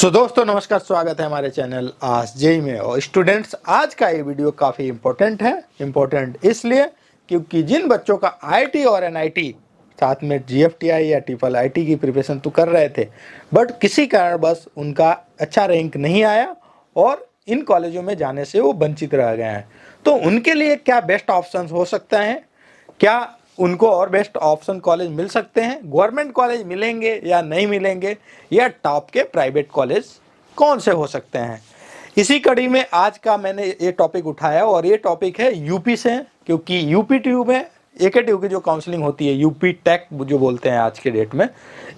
दोस्तों नमस्कार, स्वागत है हमारे चैनल आज जेई में। और स्टूडेंट्स, आज का ये वीडियो काफ़ी इम्पोर्टेंट है। इम्पोर्टेंट इसलिए क्योंकि जिन बच्चों का आईटी और एनआईटी साथ में जीएफटीआई या ट्रिपल आईटी की प्रिपरेशन तो कर रहे थे, बट किसी कारण बस उनका अच्छा रैंक नहीं आया और इन कॉलेजों में जाने से वो वंचित रह गए हैं। तो उनके लिए क्या बेस्ट ऑप्शन हो सकता है? क्या उनको और बेस्ट ऑप्शन कॉलेज मिल सकते हैं? गवर्नमेंट कॉलेज मिलेंगे या नहीं मिलेंगे, या टॉप के प्राइवेट कॉलेज कौन से हो सकते हैं? इसी कड़ी में आज का मैंने ये टॉपिक उठाया और ये टॉपिक है यूपी से, क्योंकि यूपी ट्यू में एकेटीयू की जो काउंसलिंग होती है, यूपी टेक जो बोलते हैं आज के डेट में,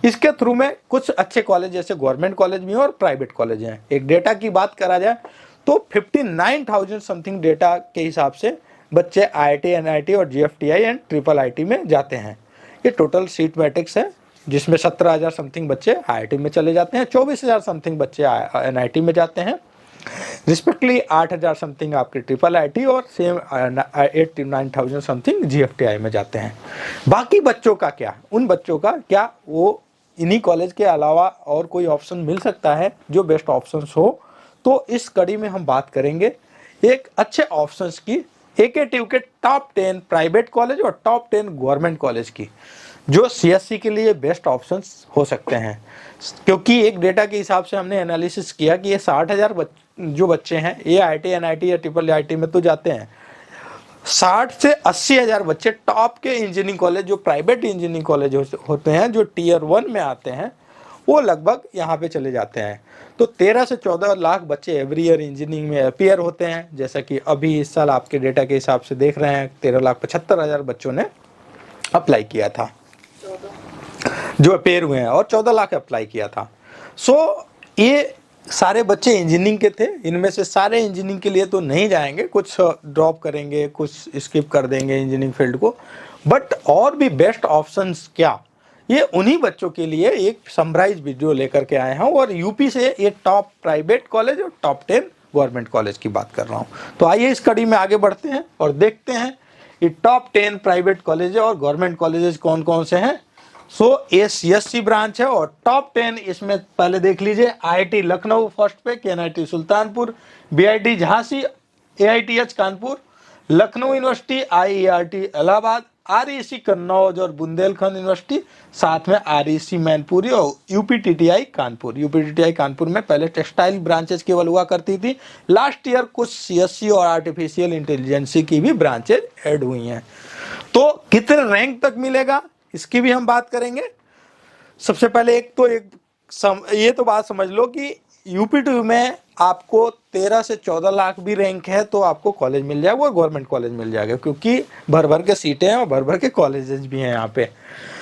इसके थ्रू में कुछ अच्छे कॉलेज जैसे गवर्नमेंट कॉलेज भी हैं और प्राइवेट कॉलेज हैं। एक डेटा की बात करा जाए तो 59,000 समथिंग डेटा के हिसाब से बच्चे आईआईटी, एनआईटी और जीएफटीआई एंड ट्रिपल आईटी में जाते हैं। ये टोटल सीट मैट्रिक्स है, जिसमें 17,000 समथिंग बच्चे आईआईटी में चले जाते हैं, 24,000 समथिंग बच्चे एनआईटी में जाते हैं, रिस्पेक्टली 8,000 समथिंग आपके ट्रिपल आईटी और सेम 8 to 9,000 समथिंग जीएफटीआई में जाते हैं। बाकी बच्चों का क्या? उन बच्चों का क्या वो इन्हीं कॉलेज के अलावा और कोई ऑप्शन मिल सकता है जो बेस्ट ऑप्शंस हो? तो इस कड़ी में हम बात करेंगे एक अच्छे ऑप्शंस की, एकेटीयू के टॉप 10 प्राइवेट कॉलेज और टॉप 10 गवर्नमेंट कॉलेज की, जो सीएससी के लिए बेस्ट ऑप्शंस हो सकते हैं। क्योंकि एक डेटा के हिसाब से हमने एनालिसिस किया कि ये 60,000 जो बच्चे हैं, ये आईआईटी, एनआईटी या ट्रिपल आईटी में तो जाते हैं, 60 से 80,000 बच्चे टॉप के इंजीनियरिंग कॉलेज, जो प्राइवेट इंजीनियरिंग कॉलेज होते हैं, जो टियर 1 में आते हैं, वो लगभग यहाँ पे चले जाते हैं। तो 13 से 14 लाख बच्चे एवरी ईयर इंजीनियरिंग में अपीयर होते हैं। जैसा कि अभी इस साल आपके डेटा के हिसाब से देख रहे हैं, 13,75,000 बच्चों ने अप्लाई किया था, जो अपीयर हुए हैं, और 14 लाख अप्लाई किया था। ये सारे बच्चे इंजीनियरिंग के थे। इनमें से सारे इंजीनियरिंग के लिए तो नहीं जाएंगे, कुछ ड्रॉप करेंगे, कुछ स्किप कर देंगे इंजीनियरिंग फील्ड को। बट और भी बेस्ट ऑप्शंस क्या, ये उन्हीं बच्चों के लिए एक समराइज वीडियो लेकर के आए हैं। और यूपी से ये टॉप प्राइवेट कॉलेज और टॉप 10 गवर्नमेंट कॉलेज की बात कर रहा हूँ। तो आइए इस कड़ी में आगे बढ़ते हैं और देखते हैं ये टॉप 10 प्राइवेट कॉलेज और गवर्नमेंट कॉलेजेस कौन कौन से हैं। ये सीएससी ब्रांच है और टॉप 10 इसमें पहले देख लीजिए। आईआईटी लखनऊ फर्स्ट पे, KNIT Sultanpur, BIT Jhansi, AITH Kanpur, Lucknow University, IERT Allahabad, REC Kannauj और बुंदेलखंड यूनिवर्सिटी, साथ में आरईसी मैनपुरी और यूपीटीटीआई कानपुर। यूपीटीटीआई कानपुर में पहले टेक्सटाइल ब्रांचेस केवल हुआ करती थी, लास्ट ईयर कुछ सीएससी और आर्टिफिशियल इंटेलिजेंसी की भी ब्रांचेज ऐड हुई हैं। तो कितने रैंक तक मिलेगा, इसकी भी हम बात करेंगे। सबसे पहले ये तो बात समझ लो कि यूपी2 में आपको 13 से 14 लाख भी रैंक है तो आपको कॉलेज मिल जाएगा, वो गवर्नमेंट कॉलेज मिल जाएगा, क्योंकि भर भर के सीटें हैं और भर भर के कॉलेजेस भी हैं। यहाँ पे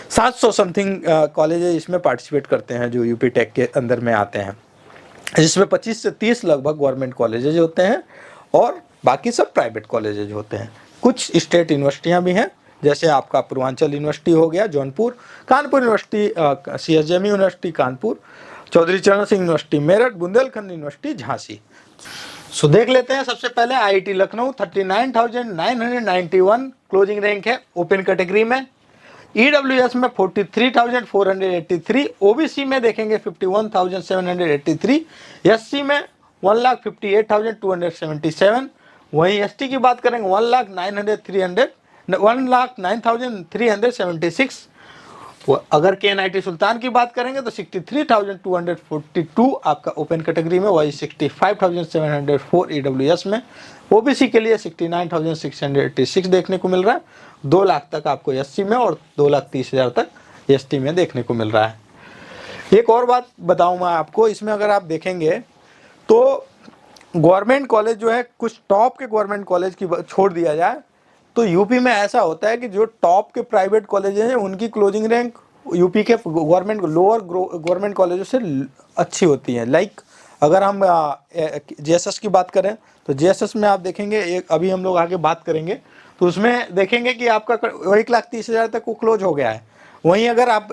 700 समथिंग कॉलेजेस इसमें पार्टिसिपेट करते हैं जो यूपी टेक के अंदर में आते हैं, जिसमें 25 से 30 लगभग गवर्नमेंट कॉलेजेज होते हैं और बाकी सब प्राइवेट कॉलेजेज होते हैं। कुछ स्टेट यूनिवर्सिटियाँ भी हैं, जैसे आपका पूर्वांचल यूनिवर्सिटी हो गया Jaunpur, Kanpur university, CSJMU university Kanpur, Chaudhary Charan Singh university Meerut, Bundelkhand university Jhansi. देख लेते हैं। सबसे पहले आईआईटी लखनऊ 39,991 क्लोजिंग रैंक है ओपन कैटेगरी में। ईडब्ल्यूएस में 43,483, ओबीसी में देखेंगे 51,783, एससी में 1,58,277, वहीं एसटी की बात करेंगे 1,09,376। अगर केएनआईटी सुल्तान की बात करेंगे तो 63,242 आपका ओपन कैटेगरी में, वही 65,704 ईडब्ल्यूएस में। ओबीसी के लिए 69,686 देखने को मिल रहा है। 2 लाख तक आपको एससी में और 2,30,000 तक एसटी में देखने को मिल रहा है। एक और बात बताऊं मैं आपको, इसमें अगर आप देखेंगे तो गवर्नमेंट कॉलेज जो है, कुछ टॉप के गवर्नमेंट कॉलेज की छोड़ दिया जाए तो यूपी में ऐसा होता है कि जो टॉप के प्राइवेट कॉलेज हैं उनकी क्लोजिंग रैंक यूपी के गवर्नमेंट लोअर गवर्नमेंट कॉलेजों से अच्छी होती है। लाइक अगर हम जेएसएस की बात करें तो जेएसएस में आप देखेंगे, अभी हम लोग आगे बात करेंगे तो उसमें देखेंगे कि आपका 1,30,000 तक वो क्लोज हो गया है। वहीं अगर आप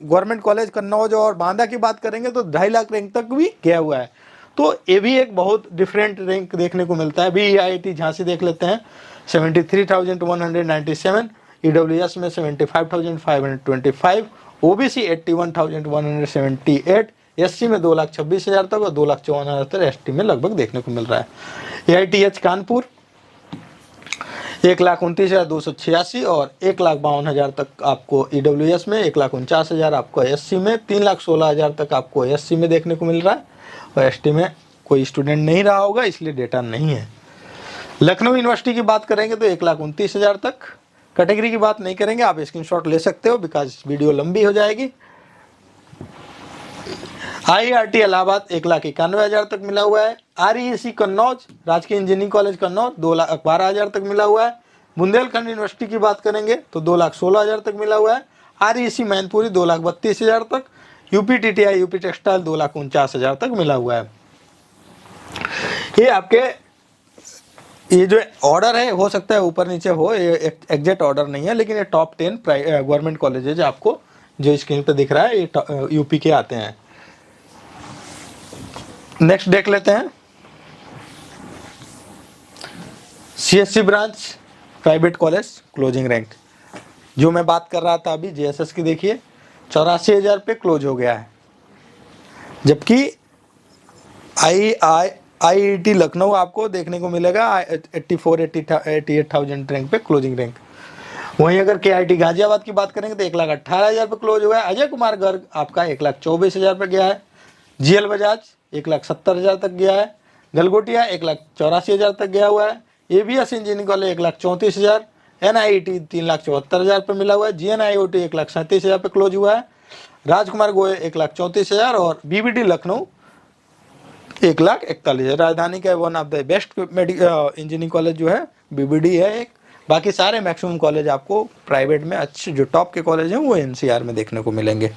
गवर्नमेंट कॉलेज कन्नौज और बांदा की बात करेंगे तो 2.5 लाख रैंक तक भी गया हुआ है। तो ये भी एक बहुत डिफरेंट रैंक देखने को मिलता है। अभी आईआईटी झांसी देख लेते हैं, 73,197, ईडब्ल्यूएस में 75,525, ओबीसी 81,178, SC में 2,26,000 तक और 2,54,000 तक ST में लगभग देखने को मिल रहा है। AITH कानपुर 1,29,286 और 1,52,000 तक आपको EWS में, 1,49,000 आपको SC में, 3,16,000 तक आपको SC में देखने को मिल रहा है और ST में कोई स्टूडेंट नहीं रहा होगा इसलिए डेटा नहीं है। लखनऊ यूनिवर्सिटी की बात करेंगे तो 1,29,000 तक। कैटेगरी की बात नहीं करेंगे, आप स्क्रीनशॉट ले सकते हो बिकॉज वीडियो लंबी हो जाएगी। IIT इलाहाबाद 1,91,000 तक मिला हुआ है। REC कन्नौज, राजकीय इंजीनियरिंग कॉलेज कन्नौज 2,12,000 तक मिला हुआ है। बुंदेलखंड यूनिवर्सिटी की बात करेंगे तो 2,16,000 तक मिला हुआ है। REC मैनपुरी 2,32,000 तक। UPTTI यूपी टेक्सटाइल 2,49,000 तक मिला हुआ है। ये आपके ये जो ऑर्डर है हो सकता है ऊपर नीचे हो, ये एग्जैक्ट ऑर्डर नहीं है, लेकिन ये टॉप 10 गवर्नमेंट कॉलेजेज आपको जो स्क्रीन पे दिख रहा है ये यूपी के आते हैं। नेक्स्ट देख लेते हैं CSC branch private college closing rank, जो मैं बात कर रहा था अभी JSS की, देखिए 84,000 पे क्लोज हो गया है। जबकि IIT लखनऊ आपको देखने को मिलेगा 88,000 रैंक पे क्लोजिंग रैंक। वहीं अगर KIT गाजियाबाद की बात करेंगे तो 1,18,000 पे क्लोज हुआ है। अजय कुमार गर्ग आपका 1,24,000 पे गया है। GL बजाज 1,70,000 तक गया है। गलगोटिया 1,84,000 तक गया हुआ है। ABS engineering college 1,34,000। NIET 3,74,000 पे मिला हुआ है। GNIOT 1,37,000 पे क्लोज हुआ है। राजकुमार गोयल 1,34,000 और BBD लखनऊ 1,41,000। राजधानी का one of the best engineering college जो है BBD है एक। बाकी सारे मैक्सिमम कॉलेज आपको प्राइवेट में अच्छे जो टॉप के कॉलेज हैं वो NCR में देखने को मिलेंगे।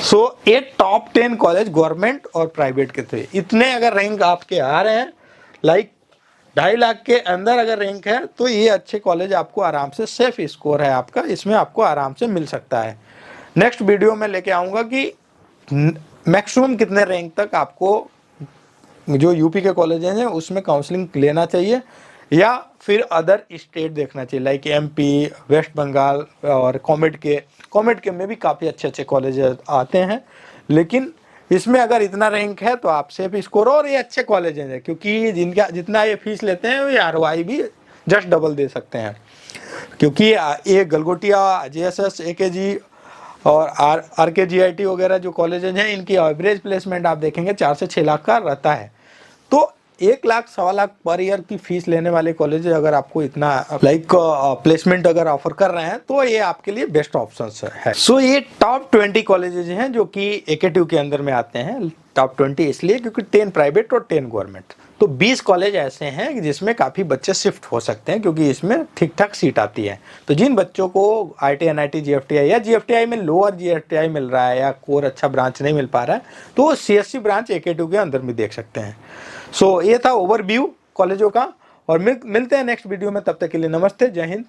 सो ये टॉप 10 कॉलेज गवर्नमेंट और प्राइवेट के थे। इतने अगर रैंक आपके आ रहे हैं, लाइक 2.5 लाख के अंदर अगर रैंक है तो ये अच्छे कॉलेज आपको आराम से, सेफ स्कोर है आपका, इसमें आपको आराम से मिल सकता है। नेक्स्ट वीडियो में लेके आऊँगा कि मैक्सिमम कितने रैंक तक आपको जो यूपी के कॉलेजेस हैं उसमें काउंसलिंग लेना चाहिए या फिर अदर स्टेट देखना चाहिए, लाइक MP, वेस्ट बंगाल और कॉमेड के में भी काफ़ी अच्छे अच्छे कॉलेज आते हैं। लेकिन इसमें अगर इतना रैंक है तो आप सेफ स्कोर, और ये अच्छे कॉलेज हैं क्योंकि जिनका जितना ये फीस लेते हैं ये ROI भी जस्ट डबल दे सकते हैं। क्योंकि ये गलगोटिया, JSS, AKG और RKGIT वगैरह जो कॉलेजेज हैं इनकी एवरेज प्लेसमेंट आप देखेंगे 4 से 6 लाख का रहता है। तो 1 लाख 1.25 लाख पर ईयर की फीस लेने वाले कॉलेज अगर आपको इतना प्लेसमेंट अगर ऑफर कर रहे हैं तो ये आपके लिए बेस्ट ऑप्शन है। सो ये टॉप 20 कॉलेजेज हैं जो कि AKTU के अंदर में आते हैं। टॉप 20 इसलिए क्योंकि 10 प्राइवेट और 10 गवर्नमेंट, तो 20 कॉलेज ऐसे हैं जिसमें काफ़ी बच्चे शिफ्ट हो सकते हैं क्योंकि इसमें ठीक ठाक सीट आती है। तो जिन बच्चों को IIT, NIT, GFTI या GFTI में लोअर GFTI मिल रहा है या कोर अच्छा ब्रांच नहीं मिल पा रहा है तो CSC ब्रांच AKTU के अंदर में देख सकते हैं। सो ये था ओवरव्यू कॉलेजों का, और मिलते हैं नेक्स्ट वीडियो में। तब तक के लिए नमस्ते, जय हिंद।